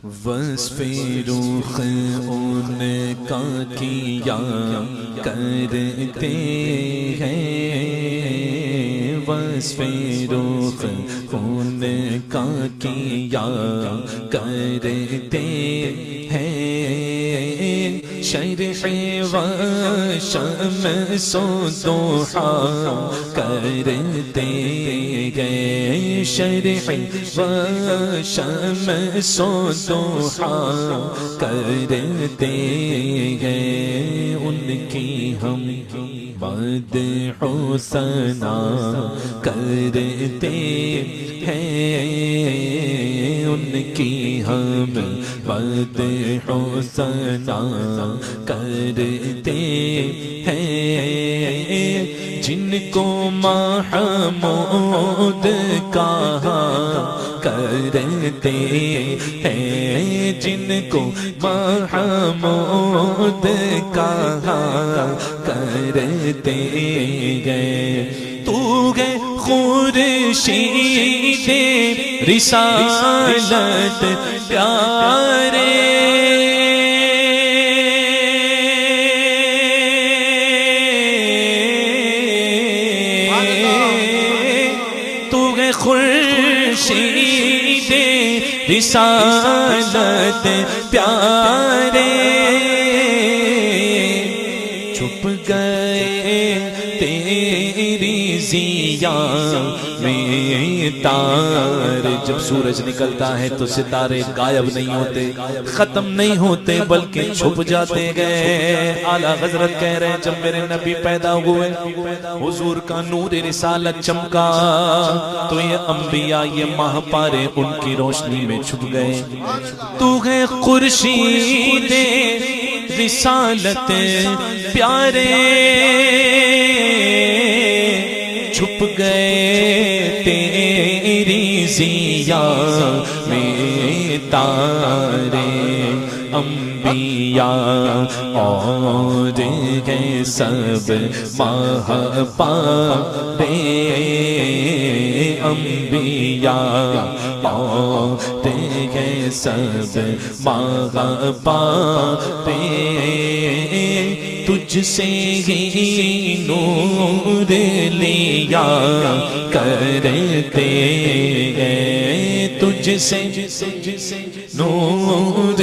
وصف رخ ان کا کیا کرتے ہیں، وصف رخ ان کا کیا کرتے ہیں، شرح و شمس و ضحا کرتے ہیں، شرح و شمس و ضحا کرتے ہیں، ان کی ہم مدح و ثنا کرتے ہیں، ان کی ہم مدح و ثنا کرتے ہیں، جن کو محمود کہا کرتے ہیں، جن کو محمود کہا کرتے ہیں، تو ہے خورشید رسالت پیارے، خورشید رسالت پیارے، چھپ گئے تیری ضیا میں تار، جب سورج نکلتا ہے تو ستارے غائب نہیں ہوتے، ختم نہیں ہوتے، بلکہ چھپ جاتے گئے۔ اعلیٰ حضرت کہہ رہے ہیں جب میرے نبی پیدا ہوئے، حضور کا نور رسالت چمکا تو یہ انبیاء، یہ ماہ پارے ان کی روشنی میں چھپ گئے۔ تو ہے خورشید رسالت پیارے، چھپ گئے تیری ضیا میں تارے، انبیاء اور ہیں سب ماہ پارے، انبیاء اور ہیں سب ماہ پارے، تجھ سے ہی نور لیا کرتے ہیں، تجھ سے نور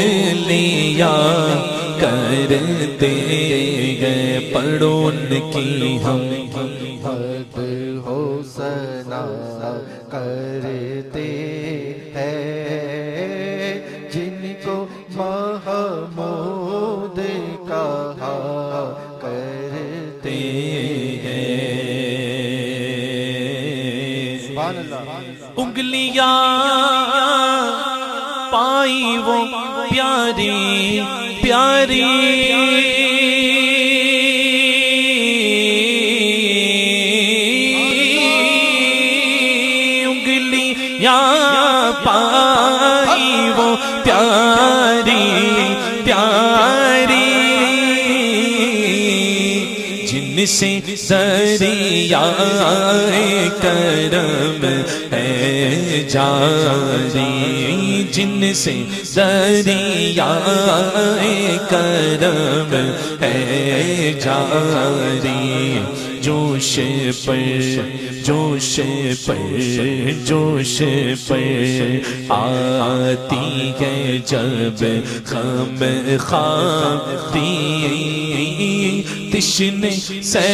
لیا کرتے ہیں، پڑھو ان کی ہم حد ہو ثنا کرتے ہیں، جن کو محمود کہا کرتے ہیں۔ انگلیاں پائی وہ پیاری پیاری، انگلیاں پائی وہ پیاری پیاری، جن سے دریائے کرم ہے جاری، جن سے دریائے کرم ہے جاری، جوش پر جوش پر جوش پر آتی ہے جب غم خاطی، تشنے سے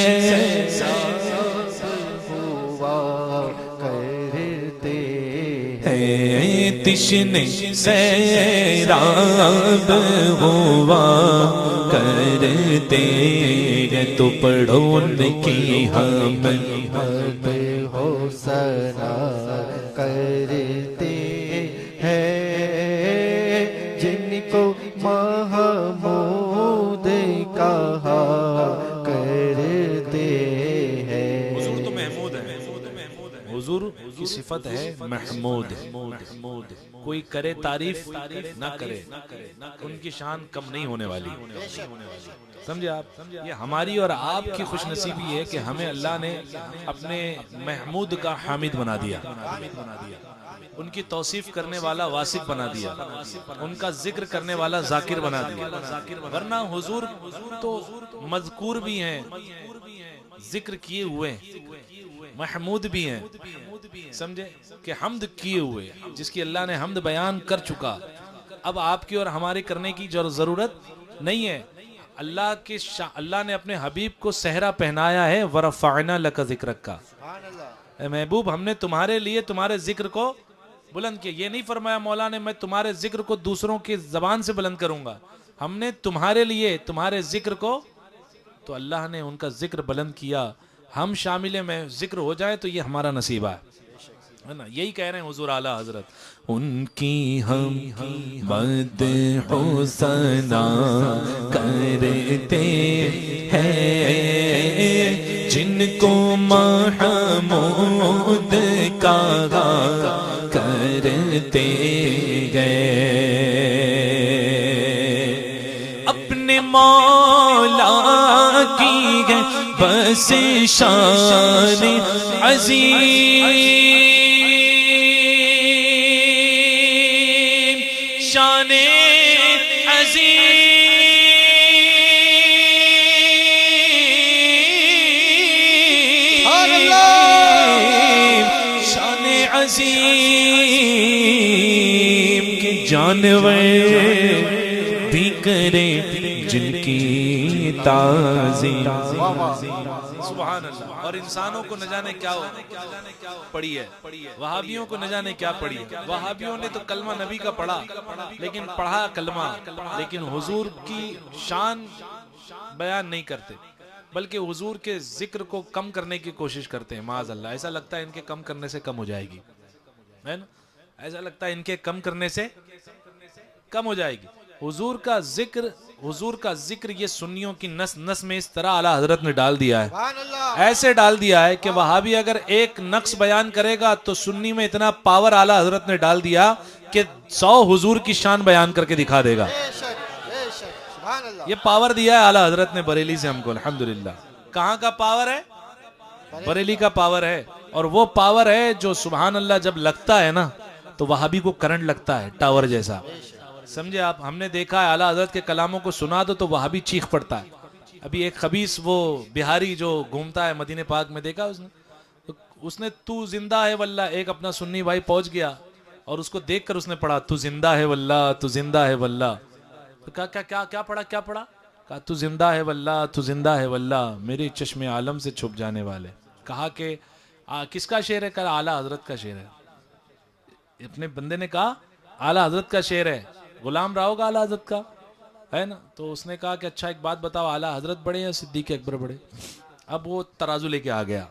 تشنے سیراب ہوا کرتے ہیں، تو پڑھو ان کی ہم حد ہو ثنا کرتے ہیں، جن کو محمود کہا کرتے ہیں۔ حضور تو محمود ہے، حضور کی صفت ہے محمود، کوئی کرے تعریف نہ کرے ان کی شان کم نہیں ہونے والی، سمجھے آپ؟ یہ ہماری اور آپ کی خوش نصیبی ہے کہ ہمیں اللہ نے اپنے محمود کا حامد بنا دیا۔ ان کی توصیف کرنے والا واصف بنا دیا، ان کا ذکر کرنے والا ذاکر بنا دیا، ورنہ حضور تو مذکور بھی ہیں، ذکر کیے ہوئے ہیں، محمود بھی ہیں، سمجھے کہ حمد کیے ہوئے، جس کی اللہ نے حمد بیان کر چکا، اب آپ کی اور ہمارے کرنے کی ضرورت نہیں ہے۔ اللہ نے اپنے حبیب کو صحرا پہنایا ہے، وَرَفَعْنَا لَكَ ذِكْرَكَ کا، اے محبوب ہم نے تمہارے لیے تمہارے ذکر کو بلند کیا۔ یہ نہیں فرمایا مولا نے میں تمہارے ذکر کو دوسروں کی زبان سے بلند کروں گا، ہم نے تمہارے لیے تمہارے ذکر کو، تو اللہ نے ان کا ذکر بلند کیا، ہم شامل میں ذکر ہو جائے تو یہ ہمارا نصیبہ ہے نا۔ یہی کہہ رہے ہیں حضور اعلیٰ حضرت، ان کی ہم مدح و ثنا کرتے ہیں، جن کو محمود کہا کرتے گئے، اپنے مولا کی ہے بس شان عظیم، شان عظیم، شان عظیم کے جانور بھی کرے جن کی تعظیم، سبحان اللہ۔ اور انسانوں کو نہ جانے کیا پڑی ہے، وہابیوں کو نہ جانے کیا پڑی ہے۔ وہابیوں نے تو کلمہ نبی کا پڑھا، لیکن پڑھا کلمہ، لیکن حضور کی شان بیان نہیں کرتے، بلکہ حضور کے ذکر کو کم کرنے کی کوشش کرتے ہیں۔ معاذ اللہ، ایسا لگتا ہے ان کے کم کرنے سے کم ہو جائے گی، ہے نا، ایسا لگتا ہے ان کے کم کرنے سے کم ہو جائے گی۔ حضور کا ذکر یہ سنیوں کی نس نس میں اس طرح اعلیٰ حضرت نے ڈال دیا ہے، ایسے ڈال دیا ہے کہ وہابی اگر ایک نقص بیان کرے گا تو سنی میں اتنا پاور اعلیٰ حضرت نے ڈال دیا کہ 100 حضور کی شان بیان کر کے دکھا دے گا۔ یہ پاور دیا ہے اعلیٰ حضرت نے بریلی سے ہم کو، الحمدللہ۔ کہاں کا پاور ہے؟ بریلی کا پاور ہے، اور وہ پاور ہے جو سبحان اللہ جب لگتا ہے نا تو وہابی کو کرنٹ لگتا ہے، ٹاور جیسا، سمجھے آپ۔ ہم نے دیکھا ہے اعلیٰ حضرت کے کلاموں کو سنا دو تو وہابی چیخ پڑتا ہے۔ ابھی ایک خبیث وہ بہاری جو گھومتا ہے مدینہ پاک میں، دیکھا اس نے تو زندہ ہے واللہ، ایک اپنا سنی بھائی پہنچ گیا اور اس کو دیکھ کر اس نے پڑھا تو زندہ ہے واللہ، تو زندہ ہے واللہ۔ تو کیا پڑھا؟ کہا تو زندہ ہے واللہ، تو زندہ ہے واللہ، میرے چشم عالم سے چھپ جانے والے۔ کہا کہ کس کا شعر ہے؟ کہا اعلیٰ حضرت کا شعر ہے۔ اپنے بندے نے کہا اعلیٰ حضرت کا شعر ہے، غلام رہا ہوگا اعلیٰ حضرت کا، ہے نا۔ تو اس نے کہا کہ اچھا ایک بات بتاؤ، اعلیٰ حضرت بڑے یا صدیق اکبر بڑے؟ اب وہ ترازو لے کے آ گیا،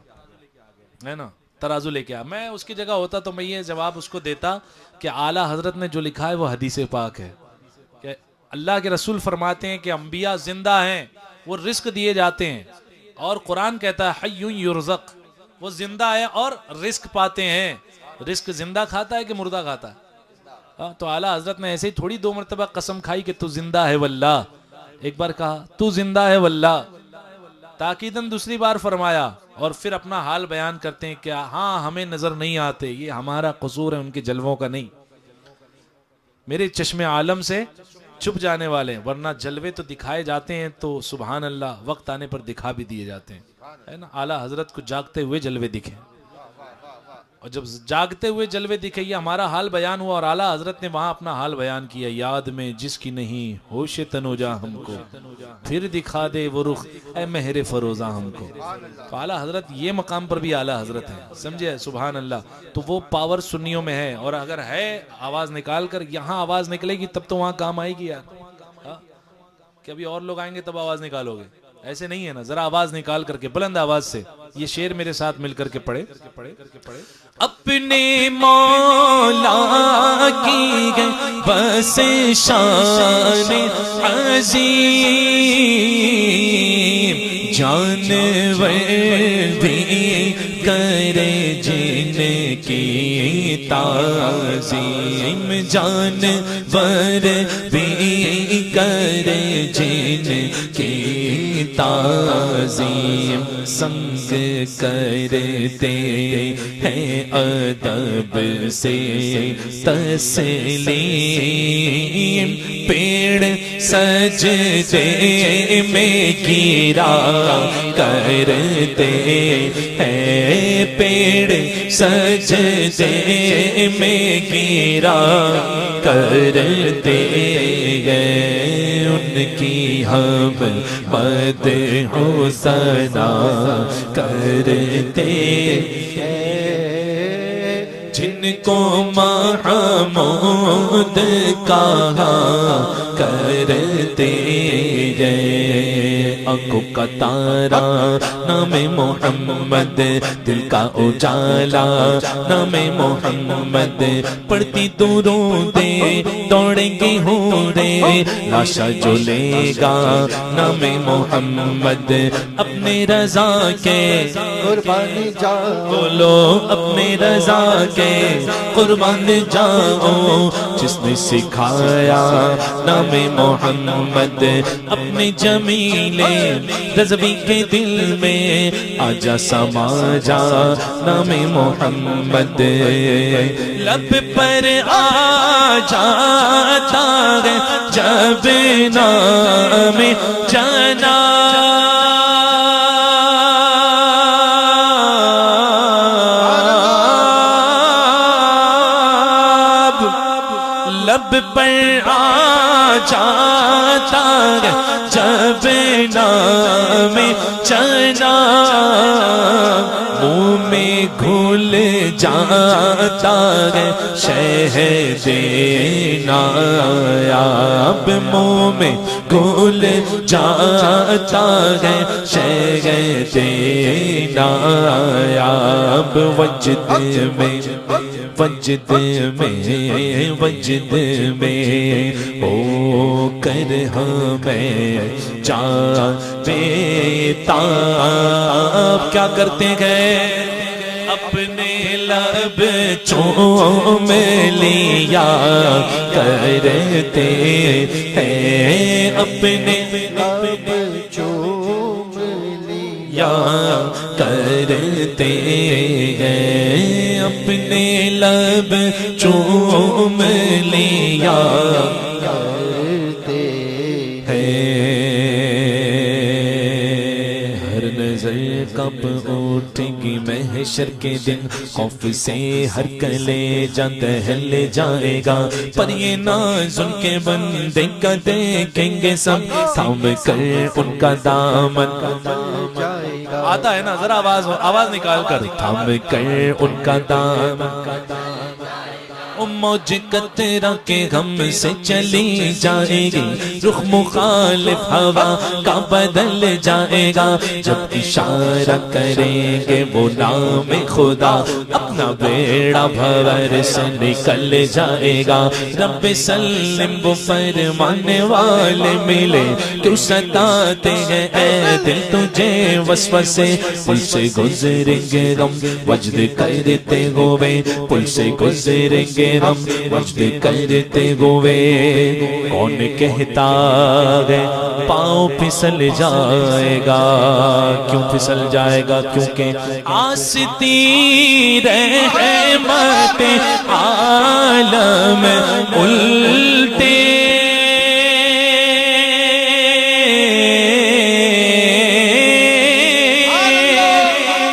ہے نا، ترازو لے کے آ۔ میں اس کی جگہ ہوتا تو میں یہ جواب اس کو دیتا کہ اعلیٰ حضرت نے جو لکھا ہے وہ حدیث پاک ہے، کہ اللہ کے رسول فرماتے ہیں کہ انبیاء زندہ ہیں، وہ رزق دیے جاتے ہیں، اور قرآن کہتا ہے حی یرزق، وہ زندہ ہے اور رزق پاتے ہیں۔ رزق زندہ کھاتا ہے کہ مردہ کھاتا ہے؟ تو اعلیٰ حضرت نے ایسے ہی تھوڑی 2 مرتبہ قسم کھائی کہ تو زندہ ہے واللہ، ایک بار کہا تو زندہ ہے واللہ، تاکیداً دوسری بار فرمایا، اور پھر اپنا حال بیان کرتے ہیں کہ ہاں ہمیں نظر نہیں آتے، یہ ہمارا قصور ہے، ان کے جلووں کا نہیں، میرے چشم عالم سے چھپ جانے والے، ورنہ جلوے تو دکھائے جاتے ہیں تو سبحان اللہ وقت آنے پر دکھا بھی دیے جاتے ہیں، ہے نا۔ اعلیٰ حضرت کو جاگتے ہوئے جلوے دکھے، اور جب جاگتے ہوئے جلوے دکھے، یہ ہمارا حال بیان ہوا، اور اعلیٰ حضرت نے وہاں اپنا حال بیان کیا، یاد میں جس کی نہیں ہوش تنوجا ہم کو، پھر دکھا دے وہ رخ اے مہر فروزہ ہم کو۔ تو اعلیٰ حضرت یہ مقام پر بھی اعلیٰ حضرت ہے، سمجھے، سبحان اللہ۔ تو وہ پاور سنیوں میں ہے، اور اگر ہے آواز نکال کر، یہاں آواز نکلے گی تب تو وہاں کام آئے گی یار، کہ ابھی اور لوگ آئیں گے تب آواز نکالو گے، ایسے نہیں ہے نا۔ ذرا آواز نکال کر کے بلند آواز سے یہ شعر میرے ساتھ مل کر کے پڑھے۔ اپنے مولا کی ہے بس شان عظیم، جانور بھی کرے جن کی تعظیم، جانور بھی کرے جن کی تعظیم سنگ کرتے ہیں ادب سے تسلیم پیڑ سجدے میں گرا کرتے ہیں پیڑ سجدے میں گرا کرتے ہیں ان کی ہم مدح و ثنا کرتے جن کو محمود کہا کرتے آنکھوں کا تارا نام محمد دل کا اجالا نام محمد پڑھتی درودے دوڑیں گی ہورے لاشا جو لے گا نام محمد اپنے رضا کے قربان جاؤ بولو اپنے رضا کے قربان جاؤ جس نے سکھایا نام محمد اپنے جمیلے رضوی کے دل میں آجا سما جا نام محمد لب پر آ جاتا ہے جب نام جنا لب پر آ جاتا ہے جب نام چنا منہ میں گھل جاتا ہے شہد نایاب منہ میں گھل جاتا ہے شہد نایاب وجد میں وجد میں ہو کر ہمیں جانے تاب کیا کرتے گئے اپنے لب چوم لیا کرتے ہیں اپنے لب چوم لیا کرتے ہیں اپنے لب چوم لیا کرتے ہیں ہر نظر کب اٹھے گی محشر کے دن خوف سے ہر کلیجہ دہل جائے گا پر یہ ناز ان کے بندے کا دیکھیں گے سب تھام کر ان کا دامن آتا ہے نا ذرا آواز نکال کر تھام کر ان کا دامن موج قطرہ کے غم سے چلی جائے گی رخ مخالف ہوا کا بدل جائے گا جب اشارہ کریں گے وہ نام خدا اپنا بیڑا بھور سے نکل جائے گا رب سلم وہ فرمانے والے ملے کیوں ستاتے ہیں اے دل تجھے وسوسے پل سے گزریں گے غم وجد کرتے ہوئے پل سے گزریں گے ہم وجد کرتے ہوئے کون کہتا ہے پاؤں پھسل جائے گا کیوں پھسل جائے گا کیونکہ آستی رحمت عالم الٹے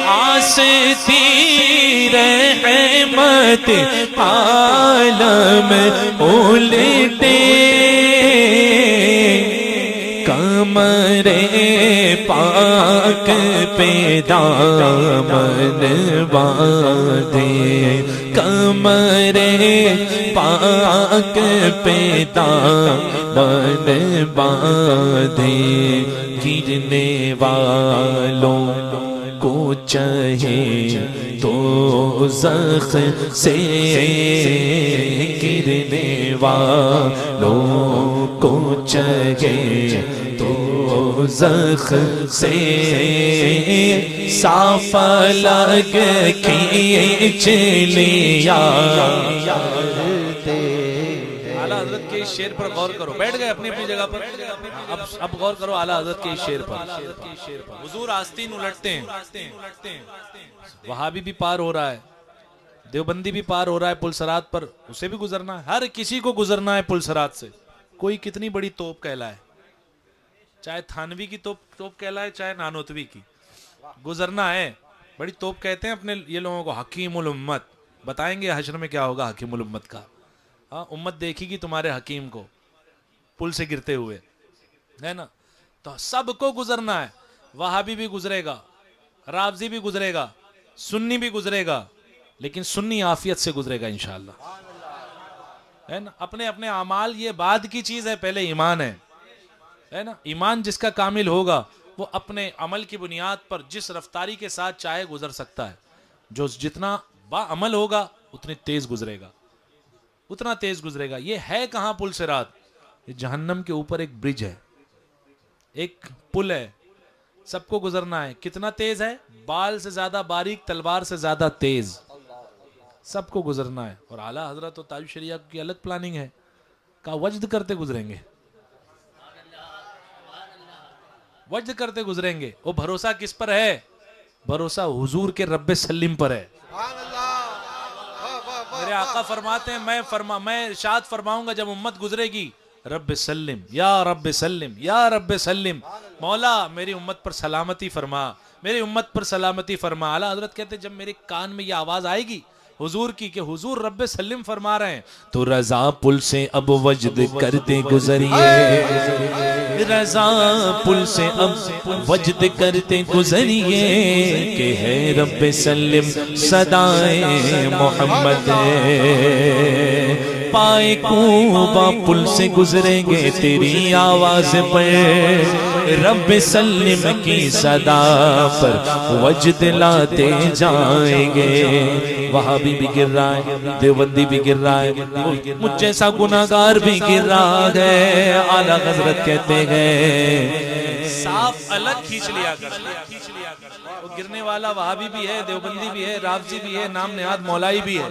آستی رحمت عالم الٹے کمر پاک پہ دامن باندھے کمر پاک پہ دامن باندھے گرنے والوں کو چاہے تو زخ سے گرنے والوں کو چاہے تو زخ سے صاف لگ کھینچ لیا اعلیٰ حضرت کے اس شعر پر غور کرو. بیٹھ گئے اپنی اپنی جگہ پر. اب غور کرو اعلیٰ حضرت کے اس شعر پر. حضور آستین الٹتے ہیں. وہابی بھی پار ہو رہا ہے, دیوبندی بھی پار ہو رہا ہے پل صراط پر, اسے بھی گزرنا ہے. ہر کسی کو گزرنا ہے پل صراط سے. کوئی کتنی بڑی توپ کہلائے, چاہے تھانوی کی توپ کہلائے چاہے نانوتوی کی, گزرنا ہے. بڑی توپ کہتے ہیں اپنے یہ لوگوں کو حکیم الامت. بتائیں گے حشر میں کیا ہوگا حکیم الامت کا. ہاں, امت دیکھے گی تمہارے حکیم کو پل سے گرتے ہوئے, ہے نا. تو سب کو گزرنا ہے. وہابی بھی گزرے گا, رافضی بھی گزرے گا, سنی بھی گزرے گا, لیکن سنی عافیت سے گزرے گا انشاءاللہ, ہے نا. اپنے اپنے اعمال یہ بعد کی چیز ہے, پہلے ایمان ہے نا. ایمان جس کا کامل ہوگا وہ اپنے عمل کی بنیاد پر جس رفتاری کے ساتھ چاہے گزر سکتا ہے. جو جتنا با عمل ہوگا اتنی تیز گزرے گا, اتنا تیز گزرے گا. یہ ہے کہاں پل صراط؟ یہ جہنم کے اوپر ایک برج ہے, ایک پل ہے. سب کو گزرنا ہے. کتنا تیز ہے؟ بال سے زیادہ باریک, تلوار سے زیادہ تیز. سب کو گزرنا ہے. اور اعلیٰ حضرت و تاج شریعہ کی الگ پلاننگ ہے, کا وجد کرتے گزریں گے, وجد کرتے گزریں گے. وہ بھروسہ کس پر ہے؟ بھروسہ حضور کے رب سلم پر ہے. میرے آقا فرماتے ہیں میں ارشاد فرماؤں گا جب امت گزرے گی, رب سلم یا رب سلم یا رب سلم, مولا میری امت پر سلامتی فرما, میری امت پر سلامتی فرما. اعلیٰ حضرت کہتے ہیں جب میرے کان میں یہ آواز آئے گی حضور کی کہ حضور رب سلم فرما رہے ہیں, تو رضا پل سے اب وجد کرتے گزریے, رضا پل سے اب وجد کرتے گزریے, کہ ہے رب سلم صدائے محمد. پائے کوبا پل سے گزریں گے تیری آواز پر, رب سلم کی صدا پر وجد لاتے جائیں گے. وہابی بھی گر رہا ہے, دیوبندی بھی گر رہا ہے, مجھ جیسا گناہگار بھی گر رہا ہے. اعلیٰ حضرت کہتے ہیں صاف الگ کھینچ لیا کر. وہ گرنے والا وہابی بھی ہے, دیوبندی بھی ہے, رافضی بھی ہے, نام نہاد مولائی بھی ہے.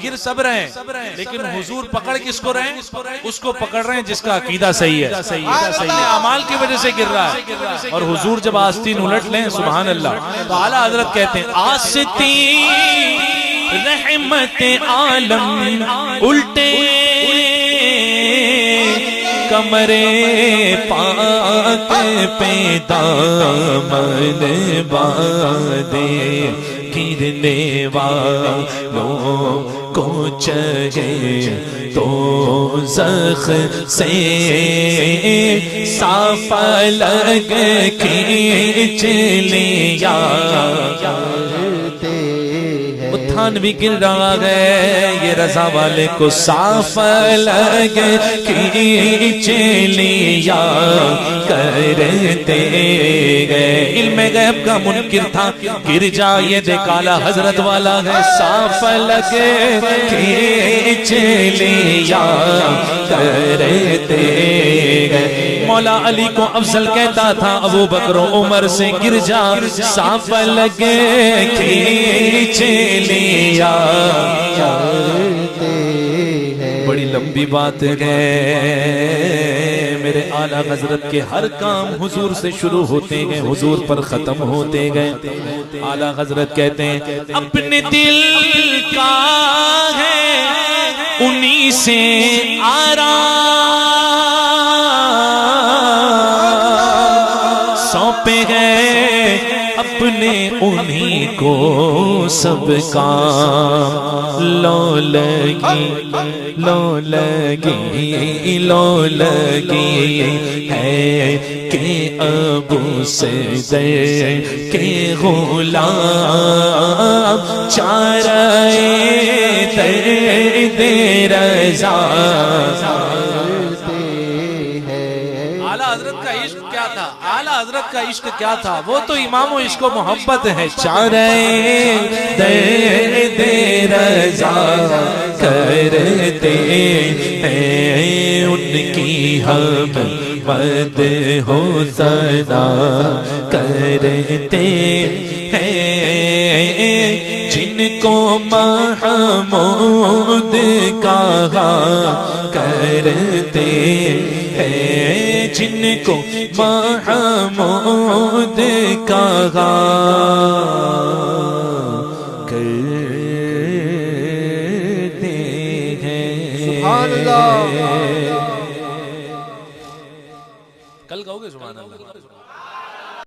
گر سب رہے ہیں, لیکن حضور پکڑ کس کو رہے ہیں؟ اس کو پکڑ رہے ہیں جس کا عقیدہ صحیح ہے, اپنے اعمال کی وجہ سے گر رہا ہے. اور حضور جب آستین الٹ لیں سبحان اللہ, تو اعلیٰ حضرت کہتے ہیں آستین رحمت عالم الٹے, کمرے پاک پہ دامن باندھے, گرنے والوں کو چہے تو زخ سے صاف الگ کھینچ لیا. اتھان بھی گر رہا ہے, یہ رضا والے کو صاف الگ کھینچ لیا کرتے گئے. علم غیب کا منکر تھا, گر جا یہ دیکھ اعلیٰ حضرت والا ہے, صاف الگ کھینچ لیا کرتے گئے. مولا علی کو افضل کہتا تھا, ابو بکر و عمر سے گر جا, صاف الگ کھینچ لیا. بڑی لمبی بات ہے, میرے اعلیٰ حضرت کے ہر کام حضور سے شروع ہوتے گئے, حضور پر ختم ہوتے گئے. اعلیٰ حضرت کہتے ہیں اپنے دل کا ہے انہی سے آرام, سونپے گئے اپنے انہی کو سب کام. لو لگی ہے کہ ابو صدر کے غلام, چارے درد رضا. اعلیٰ حضرت کا عشق کیا تھا, اعلیٰ حضرت کا عشق کیا تھا, وہ تو امام و عشق و محبت ہے. چارے درد رضا کرتے ہیں, ان کی ہم مد ہو صدا کرتے ہیں. جن کو محمود کہا کرتے ہیں، جن کو محمود کہا کرتے ہیں۔ سبحان اللہ۔ کل کہو گے سبحان اللہ؟